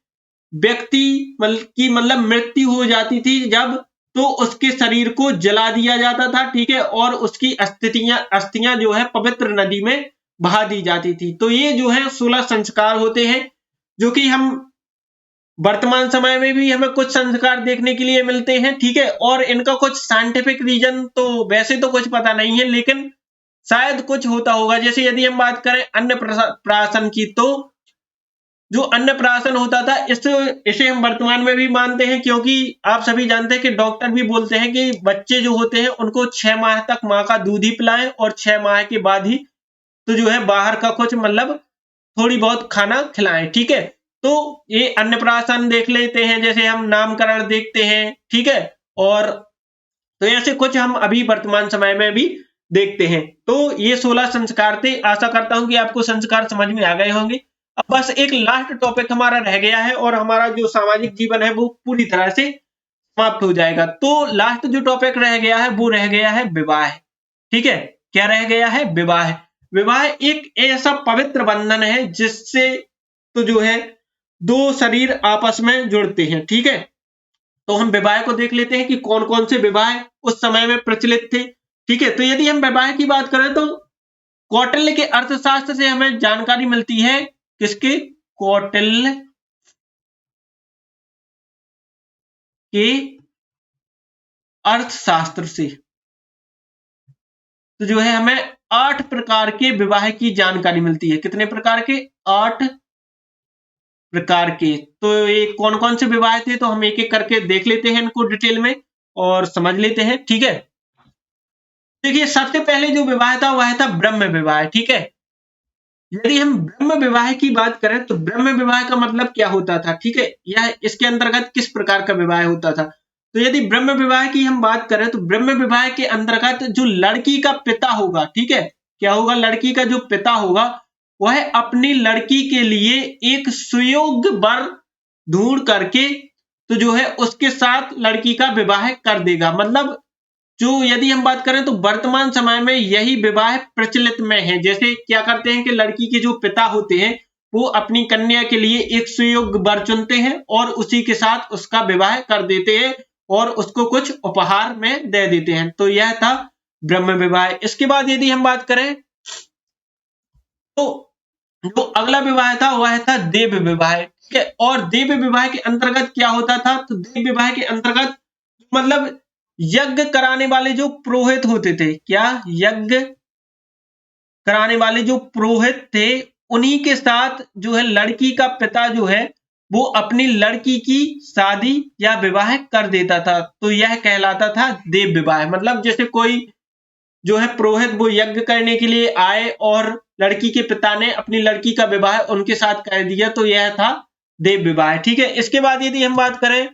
व्यक्ति की मतलब मृत्यु हो जाती थी जब, तो उसके शरीर को जला दिया जाता था। ठीक है, और उसकी अस्थियां जो है पवित्र नदी में बहा दी जाती थी। तो ये जो है 16 संस्कार होते हैं, जो कि हम वर्तमान समय में भी हमें कुछ संस्कार देखने के लिए मिलते हैं। ठीक है, और इनका कुछ साइंटिफिक रीजन तो वैसे तो कुछ पता नहीं है, लेकिन शायद कुछ होता होगा। जैसे यदि हम बात करें अन्नप्राशन की, तो जो अन्नप्राशन होता था इसे हम वर्तमान में भी मानते हैं, क्योंकि आप सभी जानते हैं कि डॉक्टर भी बोलते हैं कि बच्चे जो होते हैं उनको 6 माह तक माँ का दूध ही पिलाएं और 6 माह के बाद ही तो जो है बाहर का कुछ मतलब थोड़ी बहुत खाना खिलाएं। ठीक है, तो ये अन्नप्राशन देख लेते हैं, जैसे हम नामकरण देखते हैं। ठीक है, और तो ऐसे कुछ हम अभी वर्तमान समय में भी देखते हैं। तो ये 16 संस्कार थे। आशा करता हूं कि आपको संस्कार समझ में आ गए होंगे। अब बस एक लास्ट टॉपिक हमारा रह गया है और हमारा जो सामाजिक जीवन है वो पूरी तरह से समाप्त हो जाएगा। तो लास्ट जो टॉपिक रह गया है वो रह गया है विवाह। ठीक है, क्या रह गया है? विवाह। विवाह एक ऐसा पवित्र बंधन है जिससे तो जो है दो शरीर आपस में जुड़ते हैं। ठीक है, तो हम विवाह को देख लेते हैं कि कौन कौन से विवाह उस समय में प्रचलित थे। ठीक है, तो यदि हम विवाह की बात करें तो कौटिल्य के अर्थशास्त्र से हमें जानकारी मिलती है। किसके? कौटिल्य के अर्थशास्त्र से। तो जो है हमें 8 प्रकार के विवाह की जानकारी मिलती है। कितने प्रकार के? 8 प्रकार के। तो ये कौन कौन से विवाह थे, तो हम एक एक करके देख लेते हैं इनको डिटेल में और समझ लेते हैं। ठीक है, देखिए सबसे पहले जो विवाह था वह था ब्रह्म विवाह। ठीक है, यदि हम ब्रह्म विवाह की बात करें तो ब्रह्म विवाह का मतलब क्या होता था? ठीक है, यह इसके अंतर्गत किस प्रकार का विवाह होता था? तो यदि ब्रह्म विवाह की हम बात करें तो ब्रह्म विवाह के अंतर्गत जो लड़की का पिता होगा, ठीक है, क्या होगा? लड़की का जो पिता होगा वह अपनी लड़की के लिए एक सुयोग्य वर ढूंढ करके तो जो है उसके साथ लड़की का विवाह कर देगा। मतलब जो यदि हम बात करें तो वर्तमान समय में यही विवाह प्रचलित में है। जैसे क्या करते हैं कि लड़की के जो पिता होते हैं वो अपनी कन्या के लिए एक सुयोग्य वर चुनते हैं और उसी के साथ उसका विवाह कर देते हैं और उसको कुछ उपहार में दे देते हैं। तो यह था ब्रह्म विवाह। इसके बाद यदि हम बात करें तो जो अगला विवाह था वह था देव विवाह। ठीक है। और देव विवाह के अंतर्गत क्या होता था, तो देव विवाह के अंतर्गत मतलब यज्ञ कराने वाले जो पुरोहित होते थे, क्या यज्ञ कराने वाले जो पुरोहित थे, उन्हीं के साथ जो है लड़की का पिता जो है वो अपनी लड़की की शादी या विवाह कर देता था, तो यह कहलाता था देव विवाह। मतलब जैसे कोई जो है पुरोहित वो यज्ञ करने के लिए आए और लड़की के पिता ने अपनी लड़की का विवाह उनके साथ कर दिया, तो यह था देव विवाह। ठीक है। इसके बाद यदि हम बात करें,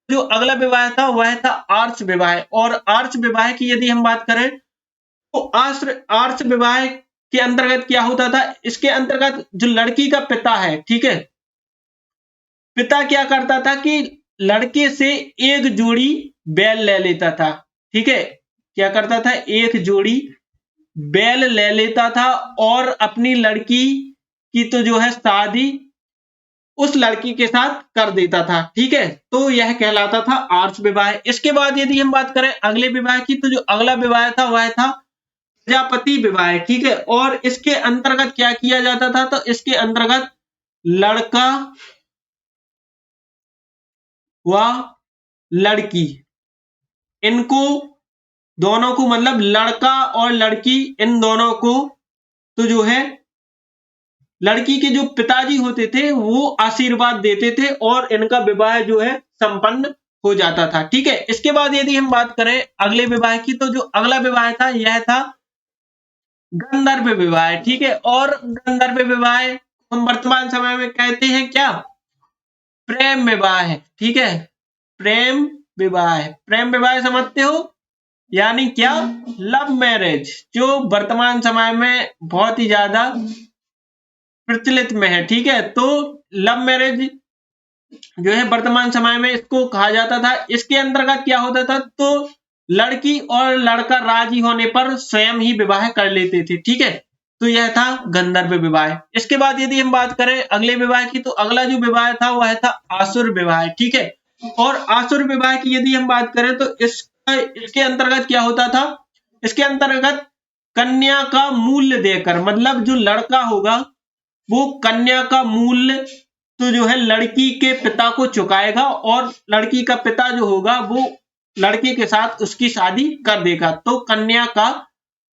जो अगला विवाह था वह था आर्ष विवाह। और आर्ष विवाह की यदि हम बात करें तो आर्ष विवाह के अंतर्गत क्या होता था, इसके अंतर्गत जो लड़की का पिता है, ठीक है, पिता क्या करता था कि लड़के से एक जोड़ी बैल ले लेता था। ठीक है, क्या करता था, एक जोड़ी बैल ले लेता था और अपनी लड़की की तो जो है शादी उस लड़की के साथ कर देता था। ठीक है, तो यह कहलाता था आर्ष विवाह। इसके बाद यदि हम बात करें अगले विवाह की, तो जो अगला विवाह था वह था प्रजापति विवाह। ठीक है, और इसके अंतर्गत क्या किया जाता था, तो इसके अंतर्गत लड़का व लड़की, इनको दोनों को, मतलब लड़का और लड़की इन दोनों को तो जो है लड़की के जो पिताजी होते थे वो आशीर्वाद देते थे और इनका विवाह जो है संपन्न हो जाता था। ठीक है, इसके बाद यदि हम बात करें अगले विवाह की, तो जो अगला विवाह था यह था गंधर्व विवाह। ठीक है, और गंधर्व विवाह हम वर्तमान समय में कहते हैं क्या, प्रेम विवाह। ठीक है, प्रेम विवाह, प्रेम विवाह समझते हो, यानी क्या, लव मैरिज, जो वर्तमान समय में बहुत ही ज्यादा प्रचलित में है। ठीक है, तो लव मैरिज जो है वर्तमान समय में इसको कहा जाता था। इसके अंतर्गत क्या होता था, तो लड़की और लड़का राजी होने पर स्वयं ही विवाह कर लेते थे। ठीक है, तो यह था गंधर्व विवाह। इसके बाद यदि हम बात करें अगले विवाह की, तो अगला जो विवाह था वह था आसुर विवाह। ठीक है, और आसुर विवाह की यदि हम बात करें तो इसके अंतर्गत क्या होता था, इसके अंतर्गत कन्या का मूल्य देकर, मतलब जो लड़का होगा वो कन्या का मूल्य तो जो है लड़की के पिता को चुकाएगा और लड़की का पिता जो होगा वो लड़के के साथ उसकी शादी कर देगा। तो कन्या का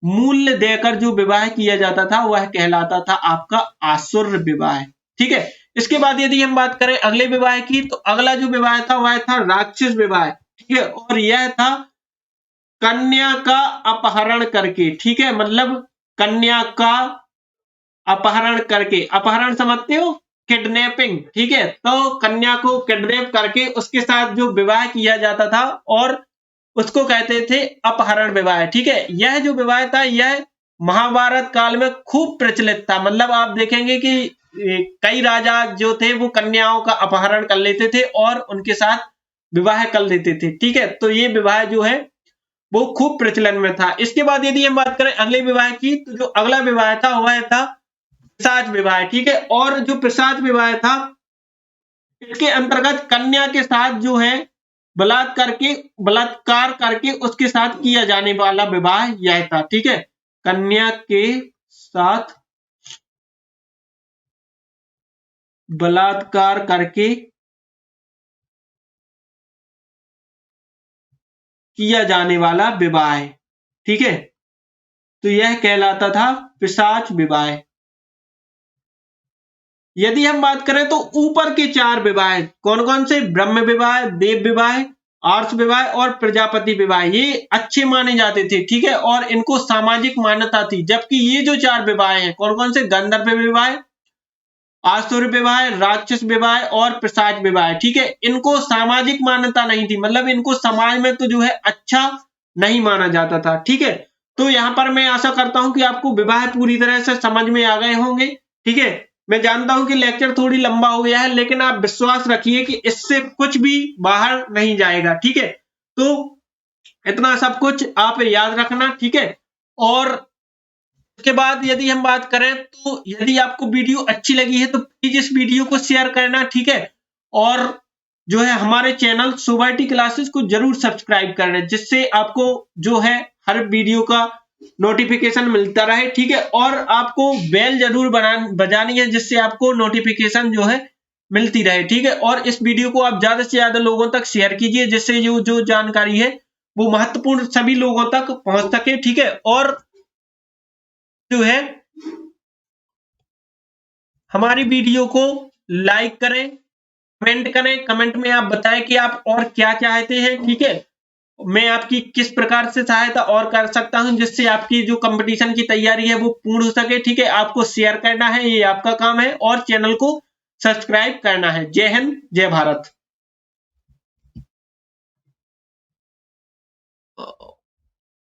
मूल्य देकर जो विवाह किया जाता था वह कहलाता था आपका आसुर विवाह। ठीक है, इसके बाद यदि हम बात करें अगले विवाह की, तो अगला जो विवाह था वह था राक्षस विवाह। ठीक है, और यह था कन्या का अपहरण करके। ठीक है, मतलब कन्या का अपहरण करके, अपहरण समझते हो, किडनैपिंग। ठीक है, तो कन्या को किडनैप करके उसके साथ जो विवाह किया जाता था और उसको कहते थे अपहरण विवाह। ठीक है, यह जो विवाह था यह महाभारत काल में खूब प्रचलित था। मतलब आप देखेंगे कि कई राजा जो थे वो कन्याओं का अपहरण कर लेते थे और उनके साथ विवाह कर लेते थे। ठीक है, तो ये विवाह जो है वो खूब प्रचलन में था। इसके बाद यदि हम बात करें अगले विवाह की, तो जो अगला विवाह था वह था पिशाच विवाह। ठीक है, और जो पिशाच विवाह था इसके अंतर्गत कन्या के साथ जो है बलात्कार करके उसके साथ किया जाने वाला विवाह यह था। ठीक है, कन्या के साथ बलात्कार करके किया जाने वाला विवाह। ठीक है, तो यह कहलाता था पिशाच विवाह। यदि हम बात करें तो ऊपर के चार विवाह कौन कौन से, ब्रह्म विवाह, देव विवाह, आर्ष विवाह और प्रजापति विवाह, ये अच्छे माने जाते थे। ठीक है, और इनको सामाजिक मान्यता थी। जबकि ये जो चार विवाह हैं कौन कौन से, गंधर्व विवाह, आसुर विवाह, राक्षस विवाह और पिशाच विवाह, ठीक है, इनको सामाजिक मान्यता नहीं थी। मतलब इनको समाज में तो जो है अच्छा नहीं माना जाता था। ठीक है, तो यहां पर मैं आशा करता हूं कि आपको विवाह पूरी तरह से समझ में आ गए होंगे। ठीक है, मैं जानता हूं कि लेक्चर थोड़ी लंबा हो गया है, लेकिन आप विश्वास रखिए कि इससे कुछ भी बाहर नहीं जाएगा। ठीक है, तो इतना सब कुछ आप याद रखना। ठीक है, और उसके बाद यदि हम बात करें तो यदि आपको वीडियो अच्छी लगी है तो प्लीज इस वीडियो को शेयर करना। ठीक है, और जो है हमारे चैनल सोबाइटी क्लासेस को जरूर सब्सक्राइब करना, जिससे आपको जो है हर वीडियो का नोटिफिकेशन मिलता रहे। ठीक है, और आपको बेल जरूर बजानी है, जिससे आपको नोटिफिकेशन जो है मिलती रहे, ठीक है। और इस वीडियो को आप ज्यादा से ज्यादा लोगों तक शेयर कीजिए, जिससे जो जानकारी है वो महत्वपूर्ण सभी लोगों तक पहुंच सके, ठीक है। और जो है हमारी वीडियो को लाइक करें, कमेंट करें, कमेंट में आप बताएं कि आप और क्या चाहते हैं, ठीक है। मैं आपकी किस प्रकार से सहायता और कर सकता हूं, जिससे आपकी जो कंपटीशन की तैयारी है वो पूर्ण हो सके, ठीक है। आपको शेयर करना है, ये आपका काम है, और चैनल को सब्सक्राइब करना है। जय हिंद, जय भारत।